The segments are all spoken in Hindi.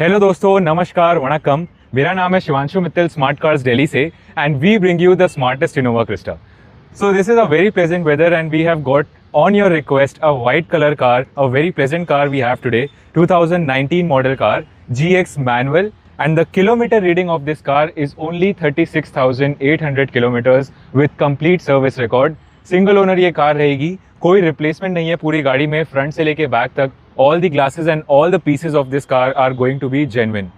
हेलो दोस्तों, नमस्कार, वणक्कम। मेरा नाम है शिवांशु मित्तल स्मार्ट कार्स दिल्ली से and we bring you the smartest Innova Crysta. So this is a very pleasant weather and we have got on your request a white color car, a very pleasant car we have today, 2019 model car, GX manual, and the kilometer reading of this car is only 36,800 kilometers with complete service record. Single owner ये कार रहेगी, कोई रिप्लेसमेंट नहीं है पूरी गाड़ी में, फ्रंट से लेके बैक तक। All the glasses and all the pieces of this car are going to be genuine.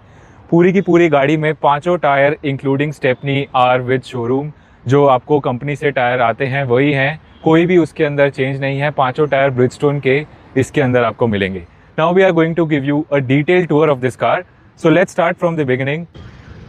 पूरी की पूरी गाड़ी में पांचों tyre including stepney are with showroom. जो आपको कंपनी से टायर आते हैं वही हैं, कोई भी उसके अंदर चेंज नहीं है। पांचों टायर ब्रिजस्टोन के इसके अंदर आपको मिलेंगे। Now we are going to give you a detail tour of this car. So let's start from the beginning.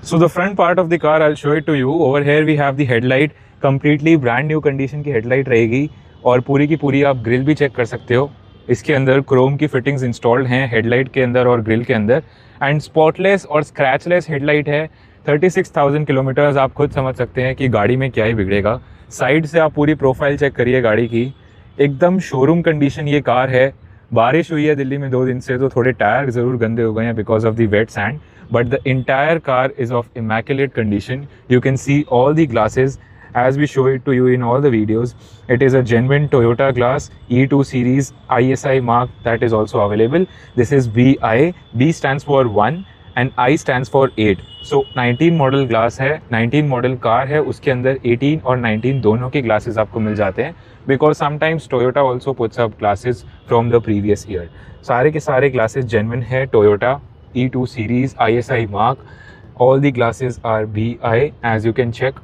So the front part of the car, I'll show it to you. Over here we have the headlight, completely brand new condition की headlight रहेगी और पूरी की पूरी आप ग्रिल भी चेक कर सकते हो। इसके अंदर क्रोम की फिटिंग्स इंस्टॉल्ड हैं हेडलाइट के अंदर और ग्रिल के अंदर, एंड स्पॉटलेस और स्क्रैचलेस हेडलाइट है। 36,000 किलोमीटर्स, आप खुद समझ सकते हैं कि गाड़ी में क्या ही बिगड़ेगा। साइड से आप पूरी प्रोफाइल चेक करिए गाड़ी की, एकदम शोरूम कंडीशन ये कार है। बारिश हुई है दिल्ली में 2 दिन से, तो थोड़े टायर ज़रूर गंदे हो गए हैं because of the wet sand, but the entire car is of immaculate condition. You can see all the glasses as we show it to you in all the videos. It is a genuine Toyota glass, E2 series ISI mark that is also available. This is BI, B stands for 1 and I stands for 8. So 19 model glass है, 19 मॉडल कार है, उसके अंदर 18 और 19 दोनों के ग्लासेस आपको मिल जाते हैं because sometimes Toyota also puts up glasses from the previous year. सारे के सारे ग्लासेस जेन्युइन है, Toyota E2 series ISI mark. All the glasses are BI as you can check.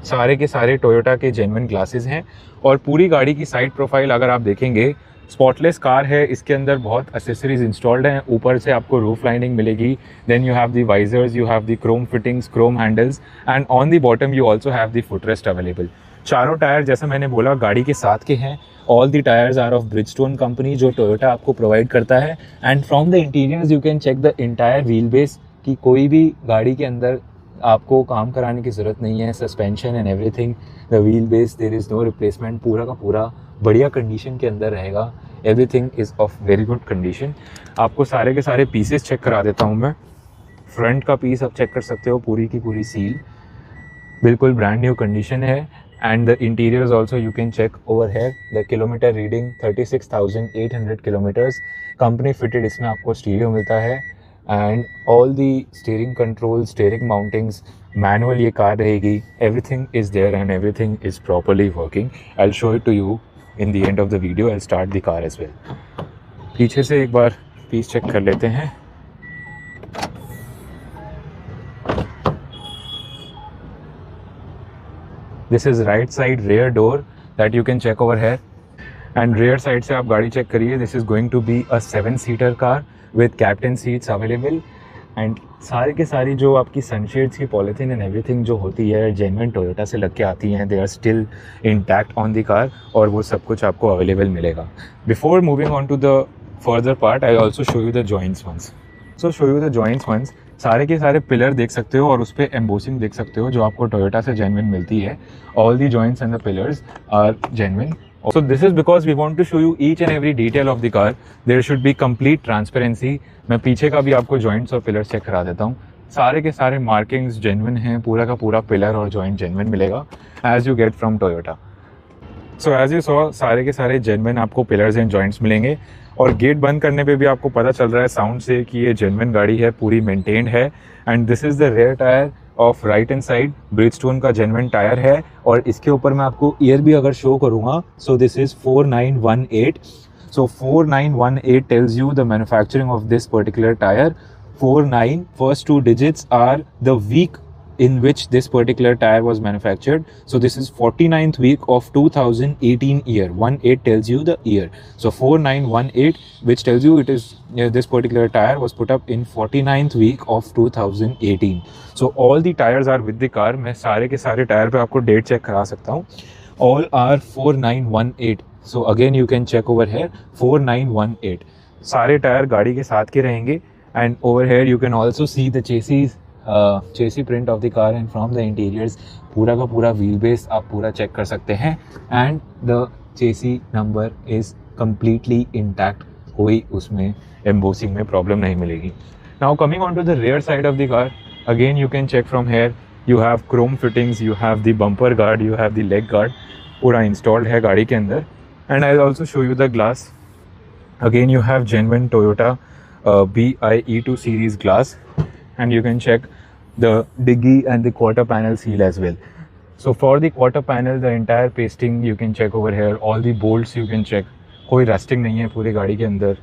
सारे के सारे टोयोटा के जेन्युइन ग्लासेस हैं और पूरी गाड़ी की साइड प्रोफाइल अगर आप देखेंगे, स्पॉटलेस कार है। इसके अंदर बहुत एक्सेसरीज इंस्टॉल्ड हैं। ऊपर से आपको रूफ लाइनिंग मिलेगी, then you have the visors, you have the chrome fittings, chrome handles, and on the bottom you also have the footrest available. चारों टायर जैसा मैंने बोला गाड़ी के साथ के हैं। All the tyres are of Bridgestone company, जो टोयोटा आपको प्रोवाइड करता है। And from the interiors you can check the entire wheel base कि कोई भी गाड़ी के अंदर आपको काम कराने की ज़रूरत नहीं है। Suspension and everything, the wheel base, there is no replacement, पूरा का पूरा बढ़िया कंडीशन के अंदर रहेगा। Everything is of very good condition. आपको सारे के सारे पीसेस चेक करा देता हूँ मैं। फ्रंट का पीस आप चेक कर सकते हो, पूरी की पूरी सील बिल्कुल ब्रांड न्यू कंडीशन है। And the interiors also you can check over here. The kilometer reading 36,800 kilometers. Company fitted इसमें आपको स्टीरियो मिलता है and all the steering controls, steering mountings, manual ये कार रहेगी। Everything is there and everything is properly working. I'll show it to you in the end of the video. I'll start the car as well. पीछे से एक बार पीस चेक कर लेते हैं। This is right side rear door that you can check over here. And rear side से आप गाड़ी चेक करिए। This is going to be a 7-seater car with captain seats available. And सारे के सारी जो आपकी सनशेड्स की पॉलीथीन एंड एवरीथिंग जो होती है जेन्युइन टोयोटा से लग के आती हैं, they are still intact on the car और वो सब कुछ आपको अवेलेबल मिलेगा। Before moving on to the further part, I also show you the joints once. So show you the joints once. सारे के सारे पिलर देख सकते हो और उस पर एम्बोसिंग देख सकते हो जो आपको टोयोटा से जेन्युइन मिलती है। All the joints and the pillars are genuine. So this is because we want to show you each and every detail of the car. There should be complete transparency. मैं पीछे का भी आपको जॉइंट्स और पिलर्स चेक करा देता हूँ। सारे के सारे मार्किंग्स जेन्युइन हैं, पूरा का पूरा पिलर और जॉइंट जेन्युइन मिलेगा as you get from Toyota. So as you saw, सारे के सारे जेन्युइन आपको पिलर्स एंड जॉइंट्स मिलेंगे और गेट बंद करने पे भी आपको पता चल रहा है साउंड से कि ये जेन्युइन गाड़ी है, पूरी मेंटेन्ड है। And this is the rear tyre of right hand side, Bridgestone का जेन्युइन टायर है और इसके ऊपर मैं आपको ईयर भी अगर शो करूँगा, सो this is 4918। So 4918 tells you the manufacturing of this particular tyre. 49 first 2 digits are the week in which this particular tire was manufactured. So this is 49th week of 2018 year. 18 tells you the year. So 4918, which tells you it is this particular tire was put up in 49th week of 2018. So all the tires are with the car. मैं सारे के सारे टायर पे आपको डेट चेक करा सकता हूँ। All are 4918. So again you can check over here 4918. सारे टायर गाड़ी के साथ के रहेंगे and over here you can also see the chassis print of the car and from the interiors पूरा का पूरा wheel base आप पूरा चेक कर सकते हैं and the chassis number is completely intact. कोई उसमें एम्बोसिंग में प्रॉब्लम नहीं मिलेगी। Now coming on to the rear side of the car, again you can check from here, you have chrome fittings, you have the bumper guard, you have the leg guard, पूरा इंस्टॉल्ड है गाड़ी के अंदर। And I also show you the glass, again you have genuine Toyota BI E2 series glass, and you can check the diggy and the quarter panel seal as well. So for the quarter panel, the entire pasting you can check over here, all the bolts you can check, कोई रस्टिंग नहीं है पूरी गाड़ी के अंदर,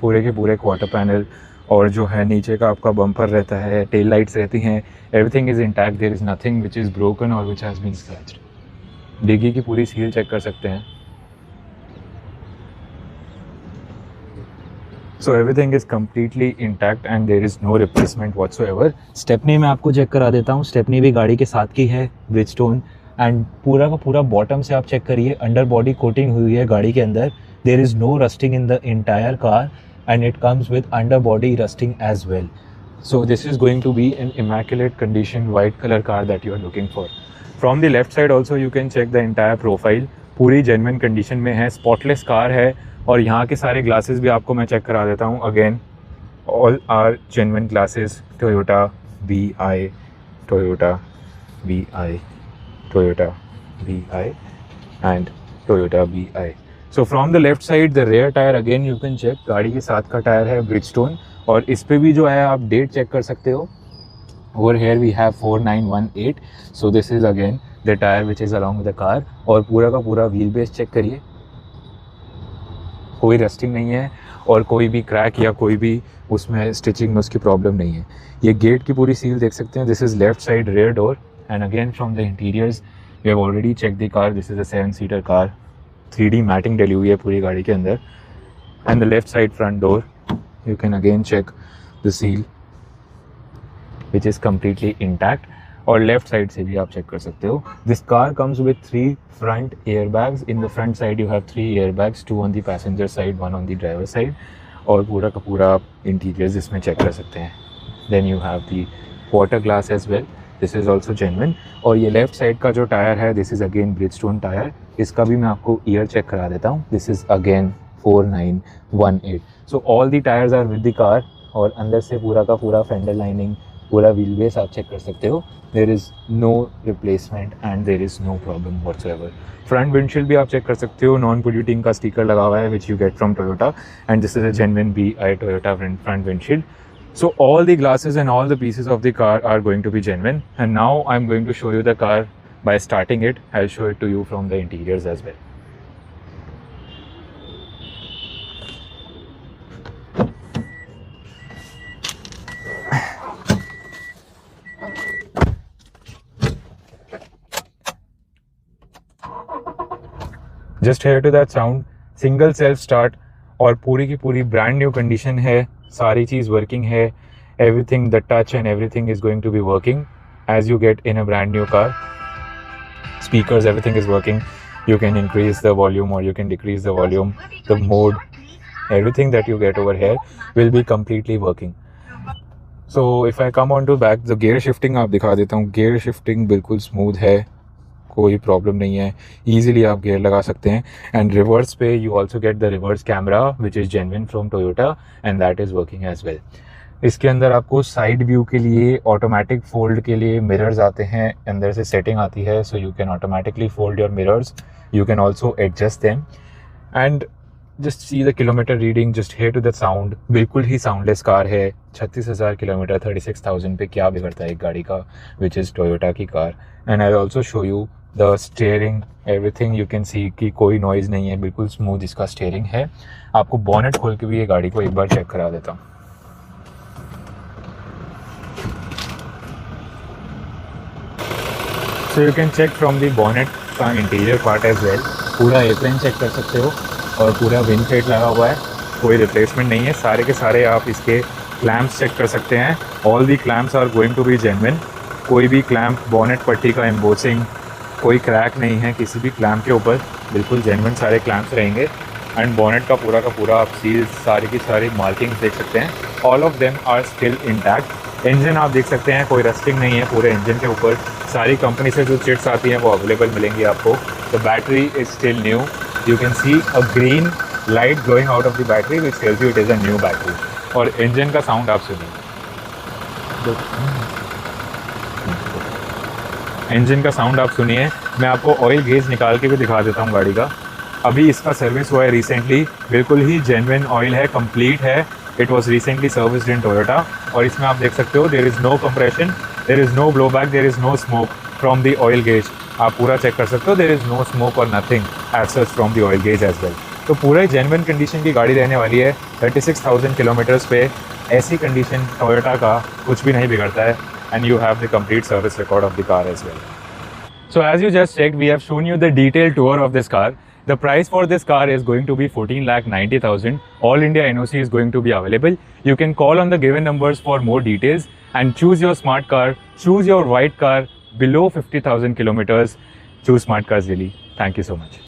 पूरे के पूरे क्वार्टर पैनल और जो है नीचे का आपका बम्पर रहता है, टेल लाइट्स रहती हैं, everything is intact, there is nothing which is broken or which has been scratched. डिग्गी की पूरी सील चेक कर सकते हैं। So everything is completely intact and there is no replacement whatsoever. Stepney मैं आपको चेक करा देता हूँ। स्टेपनी भी गाड़ी के साथ की है, ब्रिजस्टोन, एंड पूरा का पूरा बॉटम से आप चेक करिए, अंडर बॉडी कोटिंग हुई है गाड़ी के अंदर। There is no rusting in the entire car and it comes with under body rusting as well. So this is going to be an immaculate condition white color car that you are looking for. From the left side also you can check the entire profile, पूरी genuine condition में है, spotless car है। और यहाँ के सारे ग्लासेस भी आपको मैं चेक करा देता हूँ। Again all are genuine glasses, Toyota BI, Toyota BI, Toyota BI and Toyota BI। So from the left side the rear tyre, again you can check, गाड़ी के साथ का टायर है ब्रिजस्टोन, और इस पे भी जो है आप डेट चेक कर सकते हो। Over here we have 4918, so this is again the tyre which is along with the car. और पूरा का पूरा व्हील बेस चेक करिए, कोई रस्टिंग नहीं है और कोई भी क्रैक या कोई भी उसमें स्टिचिंग में उसकी प्रॉब्लम नहीं है। ये गेट की पूरी सील देख सकते हैं, this is left side rear door. And again from the interiors we have already check the car, this is a seven seater car, 3D matting डली हुई है पूरी गाड़ी के अंदर। And the left side front door you can again check the seal which is completely intact, और लेफ्ट साइड से भी आप चेक कर सकते हो। This car comes with 3 front airbags. In the front side you have 3 airbags, 2 on the passenger side, 1 on the driver side, और पूरा का पूरा इंटीरियर्स इसमें चेक कर सकते हैं। Then you have the quarter glass as well, this is also genuine। और ये लेफ्ट साइड का जो टायर है, this is again Bridgestone tyre, इसका भी मैं आपको ईयर चेक करा देता हूँ। This is again 4918, so all the tires are with the car, और अंदर से पूरा का पूरा फेंडर लाइनिंग, पूरा व्हील बेस आप चेक कर सकते हो। There is no replacement and there is no problem whatsoever. Front windshield भी आप चेक कर सकते हो, नॉन पोल्यूटिंग का स्टिकर लगा हुआ है which you get from Toyota, and this is a genuine BI Toyota front windshield. So all the glasses and all the pieces of the car are going to be genuine, and now I'm going to show you the car by starting it. I'll show it to you from the interiors as well. Just hear to that sound, single self start, और पूरी की पूरी ब्रांड न्यू कंडीशन है, सारी चीज़ वर्किंग है, everything, the touch and everything is going to be working as you get in a brand new car. Speakers, everything is working. You can increase the volume or you can decrease the volume, the mode, everything that you get over here will be completely working. So if I come on to back, the gear shifting आप दिखा देता हूँ। gear shifting बिल्कुल स्मूथ है, कोई प्रॉब्लम नहीं है, ईजिली आप गियर लगा सकते हैं। एंड रिवर्स पे you also get the reverse camera which is genuine from Toyota and that is working as well. इसके अंदर आपको साइड व्यू के लिए, ऑटोमेटिक फोल्ड के लिए मिरर्स आते हैं, अंदर से सेटिंग आती है, so you can automatically fold your mirrors, you can also adjust them and just see the kilometre reading, just hear to the sound. बिल्कुल ही साउंडलेस कार है, 36,000 किलोमीटर, 36,000 पे क्या बिगड़ता है एक गाड़ी का, विच इज़ टोयोटा की car. And I also show you the steering, everything you can see कि कोई नॉइज़ नहीं है, बिल्कुल स्मूथ इसका स्टेयरिंग है। आपको बॉनेट खोल के भी ये गाड़ी को एक बार चेक करा देता हूँ। So you can check from the bonnet का इंटीरियर पार्ट एज वेल, पूरा एप्रन चेक कर सकते हो, और पूरा विंड शेड लगा हुआ है, कोई रिप्लेसमेंट नहीं है। सारे के सारे आप इसके क्लैम्प्स चेक कर सकते हैं, all the clamps are going to be genuine, कोई भी क्लैम्प, बॉनेट पट्टी का एम्बोसिंग, कोई क्रैक नहीं है किसी भी क्लैम्प के ऊपर, बिल्कुल जेन्युइन सारे क्लैम्प्स रहेंगे। एंड बॉनेट का पूरा आप सील, सारी की सारी मार्किंग्स देख सकते हैं, all of them are still intact. Engine आप देख सकते हैं, कोई रस्टिंग नहीं है पूरे इंजन के ऊपर, सारी कंपनी से जो चिट्स आती हैं वो अवेलेबल मिलेंगी आपको। The battery is still new, you can see a green light going out of the battery which tells you it is a new battery. और इंजन का साउंड आप सुनिए, इंजन का साउंड आप सुनिए। मैं आपको ऑयल गेज निकाल के भी दिखा देता हूँ गाड़ी का। अभी इसका सर्विस हुआ है रिसेंटली, बिल्कुल ही जेन्युइन ऑयल है, कंप्लीट है। It was recently serviced in Toyota. और इसमें आप देख सकते हो there is no compression, there is no blow back, there is no smoke from the oil gauge. आप पूरा चेक कर सकते हो, देयर इज़ नो स्मोक और nothing as such from the oil gauge as well. तो पूरा ही जेन्युइन कंडीशन की गाड़ी रहने वाली है। 36,000 किलोमीटर्स पे ऐसी कंडीशन टोयोटा का कुछ भी नहीं बिगड़ता है। And you have the complete service record of the car as well. So as you just checked, we have shown you the detailed tour of this car. The price for this car is going to be 14,90,000. All India NOC is going to be available. You can call on the given numbers for more details and choose your smart car. Choose your white car below 50,000 kilometers. Choose Smart Cars Delhi. Thank you so much.